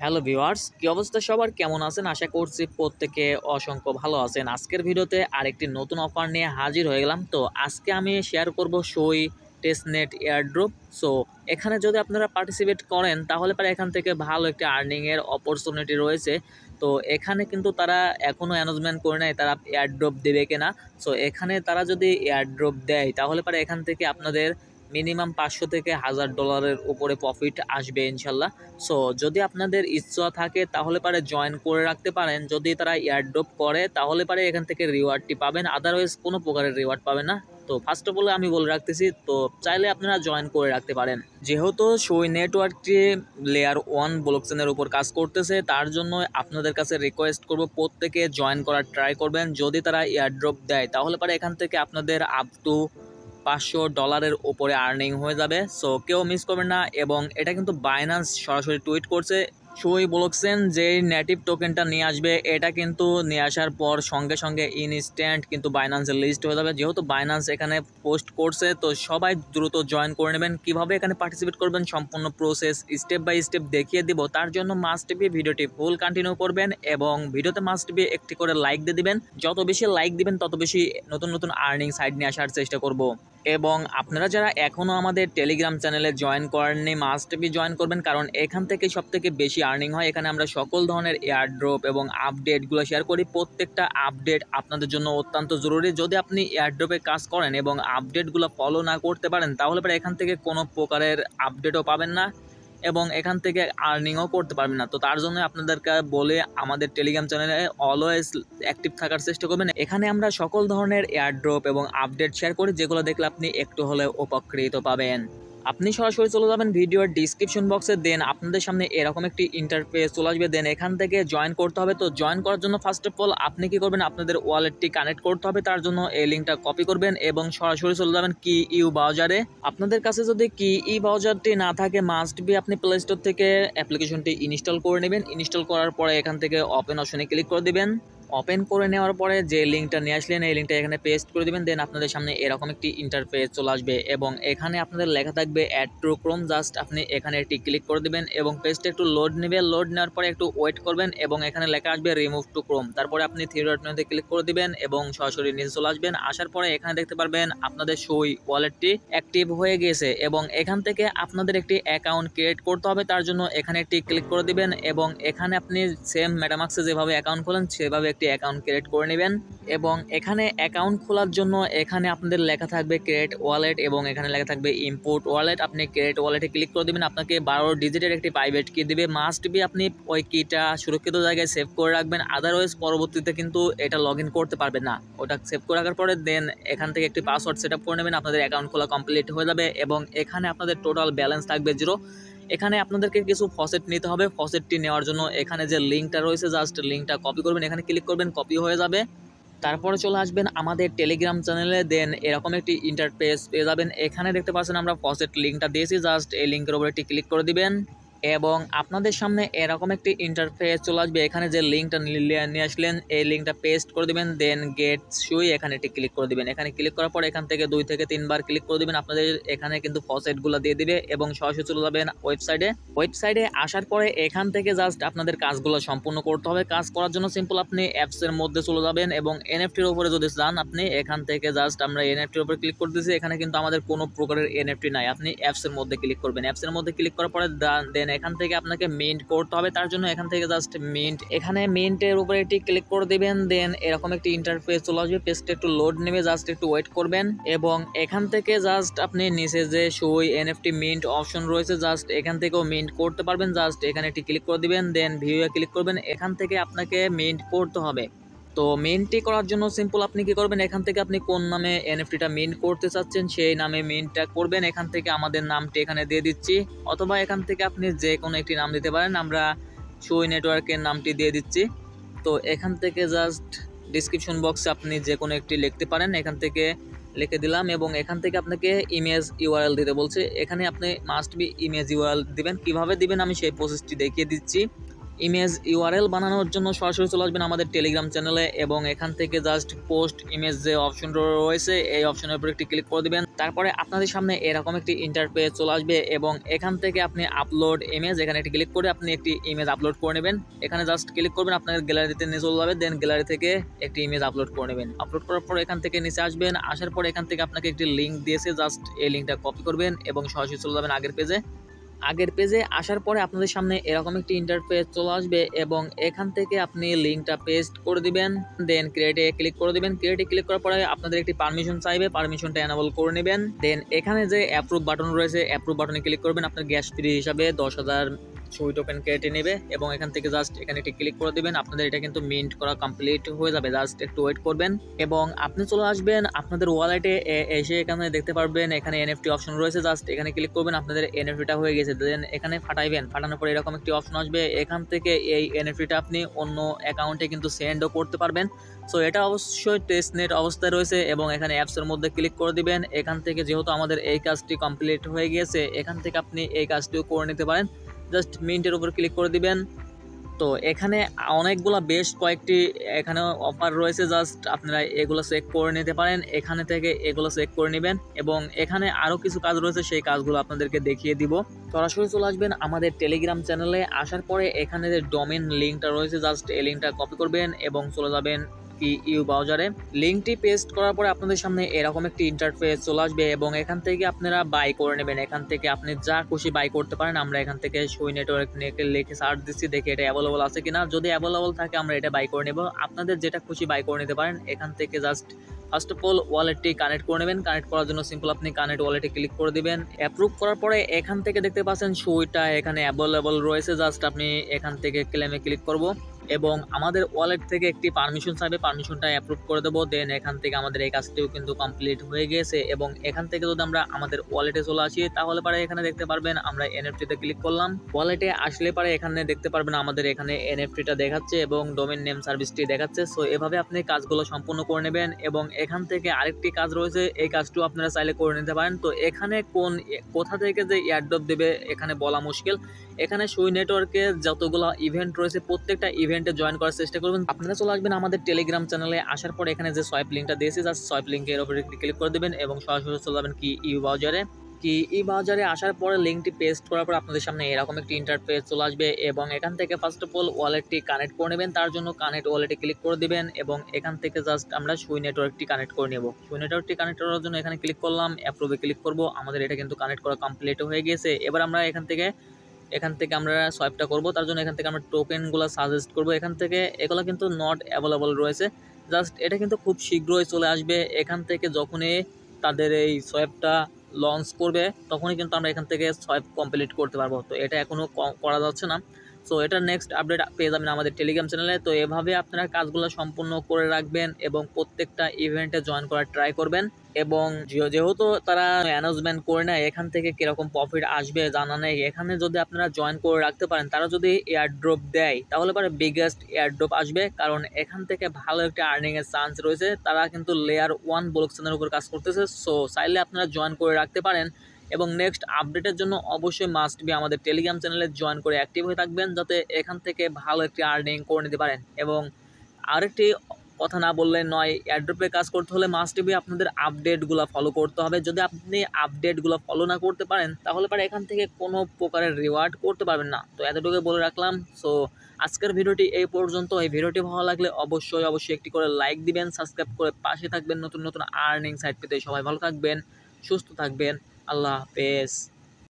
Hello viewers, কি অবস্থা সবার? কেমন আছেন? আশা করছি প্রত্যেকে অসংখ্য ভালো আছেন। আজকের ভিডিওতে আরেকটি নতুন অফার নিয়ে হাজির হয়ে গেলাম। তো আজকে আমি শেয়ার করব সই টেস্টনেট এয়ারড্রপ। সো এখানে যদি আপনারা পার্টিসিপেট করেন তাহলে পরে এখান থেকে ভালো একটা আর্নিংয়ের অপরচুনিটি রয়েছে। তো এখানে কিন্তু তারা এখনও অ্যানাউন্সমেন্ট করে নাই তারা এয়ারড্রপ দেবে কিনা। সো এখানে তারা যদি এয়ারড্রপ দেয় তাহলে পরে এখান থেকে আপনাদের মিনিমাম 500 থেকে $1000 উপরে প্রফিট আসবে ইনশাল্লাহ। সো যদি আপনাদের ইচ্ছা থাকে তাহলে পারে জয়েন করে রাখতে পারেন। যদি তারা এয়ারড্রপ করে তাহলে পারে এখান থেকে রিওয়ার্ডটি পাবেন, আদারওয়াইজ কোনো প্রকারের রিওয়ার্ড পাবেন না। তো ফার্স্ট অফ অল আমি বলে রাখতেছি, তো চাইলে আপনারা জয়েন করে রাখতে পারেন। যেহেতু সই নেটওয়ার্কটি লেয়ার 1 ব্লকচেনের উপর কাজ করতেছে, তার জন্য আপনাদের কাছে রিকোয়েস্ট করব প্রত্যেকে জয়েন করার ট্রাই করবেন। যদি তারা এয়ারড্রপ দেয় তাহলে পারে এখান থেকে আপনাদের আপ টু $500 উপরে আর্নিং হয়ে যাবে। সো কেউ মিস করবেন না। এবং এটা কিন্তু বাইন্যান্স সরাসরি টুইট করছে, সই বলছেন যে নেটিভ টোকেনটা নিয়ে আসবে, এটা কিন্তু নিয়ে আসার পর সঙ্গে সঙ্গে ইনস্ট্যান্ট কিন্তু বাইন্যান্সের লিস্ট হয়ে যাবে। যেহেতু বাইন্যান্স এখানে পোস্ট করছে, তো সবাই দ্রুত জয়েন করে নেবেন। কীভাবে এখানে পার্টিসিপেট করবেন সম্পূর্ণ প্রসেস স্টেপ বাই স্টেপ দেখিয়ে দিব। তার জন্য মাস্ট বি ভিডিওটি ফুল কন্টিনিউ করবেন এবং ভিডিওতে মাস্ট বি একটি করে লাইক দিয়ে দিবেন। যত বেশি লাইক দিবেন তত বেশি নতুন নতুন আর্নিং সাইড নিয়ে আসার চেষ্টা করব। এবং আপনারা যারা এখনও আমাদের টেলিগ্রাম চ্যানেলে জয়েন করেননি মাস্ট বি জয়েন করবেন, কারণ এখান থেকে সবথেকে বেশি আর্নিং হয়। এখানে আমরা সকল ধরনের এয়ারড্রপ এবং আপডেটগুলো শেয়ার করি। প্রত্যেকটা আপডেট আপনাদের জন্য অত্যন্ত জরুরি। যদি আপনি এয়ারড্রপে কাজ করেন এবং আপডেটগুলো ফলো না করতে পারেন তাহলে পরে এখান থেকে কোনো প্রকারের আপডেটও পাবেন না এবং এখান থেকে আর্নিংও করতে পারবেন না। তো তার জন্য আপনাদেরকে বলে আমাদের টেলিগ্রাম চ্যানেলে অলওয়েজ অ্যাক্টিভ থাকার চেষ্টা করবেন। এখানে আমরা সকল ধরনের এয়ারড্রপ এবং আপডেট শেয়ার করি, যেগুলো দেখলে আপনি একটু হলেও উপকৃত পাবেন। আপনি সরাসরি চলে যাবেন ভিডিওর ডিসক্রিপশন বক্সে, দেন আপনাদের সামনে এরকম একটি ইন্টারফেস চলে আসবে। দেন এখান থেকে জয়েন করতে হবে। তো জয়েন করার জন্য ফার্স্ট অফ অল আপনি কি করবেন, আপনাদের ওয়ালেটটি কানেক্ট করতে হবে। তার জন্য এই লিঙ্কটা কপি করবেন এবং সরাসরি চলে যাবেন কি ইউ ব্রাউজারে। আপনাদের কাছে যদি কি ই ব্রাউজারটি না থাকে মাস্ট বি আপনি প্লে স্টোর থেকে অ্যাপ্লিকেশনটি ইনস্টল করে নেবেন। ইনস্টল করার পরে এখান থেকে ওপেন অপশনে ক্লিক করে দিবেন। ওপেন করে নেওয়ার পরে যে লিঙ্কটা নিয়ে আসলেন এই লিঙ্কটা এখানে পেস্ট করে দিবেন। দেন আপনাদের সামনে এরকম একটি ইন্টারফেস চলে আসবে এবং এখানে আপনাদের লেখা থাকবে অ্যাড টু ক্রোম। জাস্ট আপনি এখানে একটি ক্লিক করে দিবেন এবং পেজটা একটু লোড নেবে। লোড নেওয়ার পরে একটু ওয়েট করবেন এবং এখানে লেখা আসবে রিমুভ টু ক্রোম। তারপরে আপনি থ্রি ডট মেনুতে ক্লিক করে দিবেন এবং সরাসরি নিচে চলে আসবেন। আসার পরে এখানে দেখতে পারবেন আপনাদের সই ওয়ালেটটি অ্যাক্টিভ হয়ে গেছে এবং এখান থেকে আপনাদের একটি অ্যাকাউন্ট ক্রিয়েট করতে হবে। তার জন্য এখানে একটি ক্লিক করে দিবেন এবং এখানে আপনি সেম মেটামাক্সে যেভাবে অ্যাকাউন্ট খোলেন সেভাবে একটি অ্যাকাউন্ট ক্রিয়েট করে নেবেন। এবং এখানে অ্যাকাউন্ট খোলার জন্য এখানে আপনাদের লেখা থাকবে ক্রিয়েট ওয়ালেট এবং এখানে লেখা থাকবে ইম্পোর্ট ওয়ালেট। আপনি ক্রিয়েট ওয়ালেটে ক্লিক করে দেবেন। আপনাকে 12 ডিজিটের একটি প্রাইভেট কি দিবে। মাস্ট বি আপনি ওই কিটা সুরক্ষিত জায়গায় সেভ করে রাখবেন, আদারওয়াইজ পরবর্তীতে কিন্তু এটা লগ ইন করতে পারবেন না। ওটা সেভ করে রাখার পরে দেন এখান থেকে একটি পাসওয়ার্ড সেট আপ করে নেবেন। আপনাদের অ্যাকাউন্ট খোলা কমপ্লিট হয়ে যাবে এবং এখানে আপনাদের টোটাল ব্যালেন্স থাকবে 0। এখানে আপনাদেরকে কিছু ফসেট নিতে হবে। ফসেটটি নেওয়ার জন্য এখানে যে লিঙ্কটা রয়েছে জাস্ট লিঙ্কটা কপি করবেন, এখানে ক্লিক করবেন, কপি হয়ে যাবে। তারপরে চলে আসবেন আমাদের টেলিগ্রাম চ্যানেলে। দেন এরকম একটি ইন্টারফেস পেয়ে যাবেন। এখানে দেখতে পাচ্ছেন আমরা ফসেট লিঙ্কটা দিয়েছি, জাস্ট এই লিঙ্কের উপরে একটি ক্লিক করে দিবেন এবং আপনাদের সামনে এরকম একটি ইন্টারফেস চলে আসবে। এখানে যে লিঙ্কটা নিয়ে আসলেন এই লিঙ্কটা পেস্ট করে দিবেন। দেন গেট সুই এখানে একটি ক্লিক করে দিবেন। এখানে ক্লিক করার পর এখান থেকে 2 থেকে 3 বার ক্লিক করে দিবেন। আপনাদের এখানে কিন্তু ফসেটগুলো দিয়ে দিবে এবং সরাসরি চলে যাবেন ওয়েবসাইটে আসার পরে এখান থেকে জাস্ট আপনাদের কাজগুলো সম্পূর্ণ করতে হবে। কাজ করার জন্য সিম্পল আপনি অ্যাপসের মধ্যে চলে যাবেন এবং এনএফটির উপরে যদি যান আপনি এখান থেকে জাস্ট আমরা এনএফটির উপরে ক্লিক করে দিয়েছি। এখানে কিন্তু আমাদের কোনো প্রকারের এনএফটি নাই। আপনি অ্যাপসের মধ্যে ক্লিক করবেন। অ্যাপসের মধ্যে ক্লিক করার পরে দেন এখান থেকে আপনাকে মিন্ট করতে হবে। তার জন্য এখান থেকে জাস্ট এখানে মিন্টের উপরে একটি ক্লিক করে দিবেন। দেন এরকম একটি ইন্টারফেস চলে আসবে। পেজটা একটু লোড নেবে, জাস্ট একটু ওয়েট করবেন এবং এখান থেকে জাস্ট আপনি নিচে যে সই এনএফটি মিন্ট অপশন রয়েছে জাস্ট এখান থেকেও মিন্ট করতে পারবেন। জাস্ট এখানে একটি ক্লিক করে দিবেন, দেন ভিউয়ে ক্লিক করবেন। এখান থেকে আপনাকে মিন্ট করতে হবে। তো মিন্টটি করার জন্য সিম্পল আপনি কি করবেন, এখান থেকে আপনি কোন নামে এনএফটিটা মিন্ট করতে চাচ্ছেন সেই নামে মিন্টটা করবেন। এখান থেকে আমাদের নামটি এখানে দিয়ে দিচ্ছি, অথবা এখান থেকে আপনি যে কোনো একটি নাম দিতে পারেন। আমরা সই নেটওয়ার্কের নামটি দিয়ে দিচ্ছি। তো এখান থেকে জাস্ট ডিসক্রিপশন বক্সে আপনি যে কোনো একটি লিখতে পারেন। এখান থেকে লিখে দিলাম এবং এখান থেকে আপনাকে ইমেজ ইউআরএল দিতে বলছে। এখানে আপনি মাস্ট বি ইমেজ ইউআরএল দিবেন। কিভাবে দিবেন আমি সেই প্রসেসটি দেখিয়ে দিচ্ছি। ইমেজ ইউআরএল বানানোর জন্য সরাসরি চলে আসবেন আমাদের টেলিগ্রাম চ্যানেলে এবং এখান থেকে জাস্ট পোস্ট ইমেজ যে অপশন রয়েছে এই অপশনের উপর একটি ক্লিক করে দিবেন। তারপরে আপনাদের সামনে এরকম একটি ইন্টারফেস চলে আসবে এবং এখান থেকে আপনি আপলোড ইমেজ এখানে একটি ক্লিক করে আপনি একটি ইমেজ আপলোড করে নেবেন। এখানে জাস্ট ক্লিক করবেন, আপনার গ্যালারিতে নিয়ে চলে যাবে, দেন গ্যালারি থেকে একটি ইমেজ আপলোড করে নেবেন। আপলোড করার পর এখান থেকে নিচে আসবেন, আসার পর এখান থেকে আপনাকে একটি লিঙ্ক দিয়েছে, জাস্ট এই লিঙ্কটা কপি করবেন এবং সরাসরি চলে যাবেন আগের পেজে আসার পরে আপনাদের সামনে এরকম একটি ইন্টারফেস চলে আসবে এবং এখান থেকে আপনি লিঙ্কটা পেস্ট করে দিবেন, দেন ক্রিয়েটে ক্লিক করে দিবেন। ক্রিয়েটে ক্লিক করার পরে আপনাদের একটি পারমিশন চাইবে, পারমিশনটা এনাবল করে নেবেন। দেন এখানে যে অ্যাপ্রুভ বাটন রয়েছে অ্যাপ্রুভ বাটনে ক্লিক করবেন। আপনার গ্যাস ফ্রি হিসাবে 10,000 সুই টোকেন কেটে নেবে এবং এখান থেকে জাস্ট এখানে একটি ক্লিক করে দিবেন। আপনাদের এটা কিন্তু মিন্ট করা কমপ্লিট হয়ে যাবে, জাস্ট একটু ওয়েট করবেন এবং আপনি চলে আসবেন আপনাদের ওয়ালেটে। এসে এখানে দেখতে পারবেন এখানে এনএফটি অপশন রয়েছে, জাস্ট এখানে ক্লিক করবেন। আপনাদের এনএফটিটা হয়ে গেছে, দেন এখানে ফাটাইবেন। ফাটানোর পরে এরকম একটি অপশন আসবে, এখান থেকে এই এনএফটিটা আপনি অন্য অ্যাকাউন্টে কিন্তু সেন্ডও করতে পারবেন। সো এটা অবশ্যই টেস্টনেট অবস্থায় রয়েছে এবং এখানে অ্যাপসের মধ্যে ক্লিক করে দিবেন। এখান থেকে যেহেতু আমাদের এই কাজটি কমপ্লিট হয়ে গিয়েছে এখান থেকে আপনি এই কাজটিও করে নিতে পারেন, জাস্ট মিন্টের উপর ক্লিক করে দিবেন। তো এখানে অনেকগুলো বেশ কয়েকটি এখানে অফার রয়েছে, জাস্ট আপনারা এগুলো চেক করে নিতে পারেন, এখানে থেকে এগুলো চেক করে নেবেন এবং এখানে আরও কিছু কাজ রয়েছে সেই কাজগুলো আপনাদেরকে দেখিয়ে দিব। সরাসরি চলে আসবেন আমাদের টেলিগ্রাম চ্যানেলে, আসার পরে এখানে যে ডোমেন লিঙ্কটা রয়েছে জাস্ট এই লিঙ্কটা কপি করবেন এবং চলে যাবেন ইউ ব্রাউজারে। লিঙ্কটি পেস্ট করার পরে আপনাদের সামনে এরকম একটি ইন্টারফেস চলে আসবে এবং এখান থেকে আপনারা বাই করে নেবেন। এখান থেকে আপনি যা খুশি বাই করতে পারেন। আমরা এখান থেকে সুই নেটওয়ার্ক নিয়ে লিখে সার্চ দিচ্ছি, দেখি এটা অ্যাভেলেবল আছে কিনা। যদি অ্যাভেলেবল থাকে আমরা এটা বাই করে নেব। আপনাদের যেটা খুশি বাই করে নিতে পারেন। এখান থেকে জাস্ট ফার্স্ট অফ অল ওয়ালেটটি কানেক্ট করে নেবেন। কানেক্ট করার জন্য সিম্পল আপনি কানেক্ট ওয়ালেটে ক্লিক করে দিবেন। অ্যাপ্রুভ করার পরে এখান থেকে দেখতে পাচ্ছেন সুইটা এখানে অ্যাভেলেবল রয়েছে, জাস্ট আপনি এখান থেকে ক্লেমে ক্লিক করব এবং আমাদের ওয়ালেট থেকে একটি পারমিশন চাইবে, পারমিশনটা অ্যাপ্রুভ করে দেবো। দেন এখান থেকে আমাদের এই কাজটিও কিন্তু কমপ্লিট হয়ে গিয়েছে এবং এখান থেকে যদি আমরা আমাদের ওয়ালেটে চলে আসি তাহলে পরে এখানে দেখতে পারবেন আমরা এনএফটিতে ক্লিক করলাম। ওয়ালেটে আসলে পরে এখানে দেখতে পারবেন আমাদের এখানে এনএফটিটা দেখাচ্ছে এবং ডোমেন নেম সার্ভিসটি দেখাচ্ছে। সো এভাবে আপনি কাজগুলো সম্পূর্ণ করে নেবেন এবং এখান থেকে আরেকটি কাজ রয়েছে, এই কাজটিও আপনারা চাইলে করে নিতে পারেন। তো এখানে কোথা থেকে যে এয়ারড্রপ দেবে এখানে বলা মুশকিল। এখানে সুই নেটওয়ার্কে যতগুলো ইভেন্ট রয়েছে প্রত্যেকটা ইভেন্টে জয়েন করার চেষ্টা করবেন। আপনারা চলে আসবেন আমাদের টেলিগ্রাম চ্যানেলে, আসার পর এখানে যে সোয়াইপ লিঙ্কটা দিয়েছে জাস্ট সোয়াইপ লিঙ্কের উপরে ক্লিক করে দেবেন এবং সরাসরি চলে যাবেন ই ব্রাউজারে। আসার পরে লিঙ্কটি পেস্ট করার পর আপনাদের সামনে এরকম একটি ইন্টারফেস চলে আসবে এবং এখান থেকে ফার্স্ট অফ অল ওয়ালেটটি কানেক্ট করে নেবেন। তার জন্য কানেক্ট ওয়ালেটে ক্লিক করে দিবেন এবং এখান থেকে জাস্ট আমরা সুই নেটওয়ার্কটি কানেক্ট করে নেব। সুই নেটওয়ার্কটি কানেক্ট করার জন্য এখানে ক্লিক করলাম, অ্যাপ্রুভে ক্লিক করব। আমাদের এটা কিন্তু কানেক্ট করা কমপ্লিট হয়ে গিয়েছে। এবার আমরা এখান থেকে আমরা সোয়াইপটা করব। তার জন্য এখান থেকে আমরা টোকেনগুলো সাজেস্ট করব। এখান থেকে এগুলো কিন্তু নট অ্যাভেলেবল রয়েছে, জাস্ট এটা কিন্তু খুব শীঘ্রই চলে আসবে। এখান থেকে যখনই তাদের এই সোয়াইপটা লঞ্চ করবে তখনই কিন্তু আমরা এখান থেকে সোয়াইপ কমপ্লিট করতে পারবো। তো এটা এখনও করা যাচ্ছে না। সো এটার নেক্সট আপডেট পেয়ে যাবেন আমাদের টেলিগ্রাম চ্যানেলে। তো এভাবে আপনারা কাজগুলো সম্পূর্ণ করে রাখবেন এবং প্রত্যেকটা ইভেন্টে জয়েন করার ট্রাই করবেন এবং যেহেতু তারা অ্যানাউন্সমেন্ট করে নেয় এখান থেকে কীরকম প্রফিট আসবে জানা নেই। এখানে যদি আপনারা জয়েন করে রাখতে পারেন, তারা যদি এয়ারড্রপ দেয় তাহলে পরে বিগেস্ট এয়ারড্রপ আসবে, কারণ এখান থেকে ভালো একটা আর্নিংয়ের চান্স রয়েছে। তারা কিন্তু লেয়ার 1 ব্লকচেনের উপর কাজ করতেছে। সো চাইলে আপনারা জয়েন করে রাখতে পারেন এবং নেক্সট আপডেটের জন্য অবশ্যই মাস্ট বি আমাদের টেলিগ্রাম চ্যানেলে জয়েন করে অ্যাক্টিভ হয়ে থাকবেন, যাতে এখান থেকে ভালো একটি আর্নিং করে নিতে পারেন। এবং আরেকটি কথা না বললে নয়, এয়ারড্রপে কাজ করতে হলে মাস্ট বি আপনাদের আপডেটগুলো ফলো করতে হবে। যদি আপনি আপডেটগুলো ফলো না করতে পারেন তাহলে পরে এখান থেকে কোনো প্রকারের রিওয়ার্ড করতে পারবেন না। তো এতটুকু বলে রাখলাম। সো আজকের ভিডিওটি এই পর্যন্ত। এই ভিডিওটি ভালো লাগলে অবশ্যই একটি করে লাইক দিবেন, সাবস্ক্রাইব করে পাশে থাকবেন নতুন নতুন আর্নিং সাইট পেতে। সবাই ভালো থাকবেন, সুস্থ থাকবেন, আল্লাহ হাফেজ।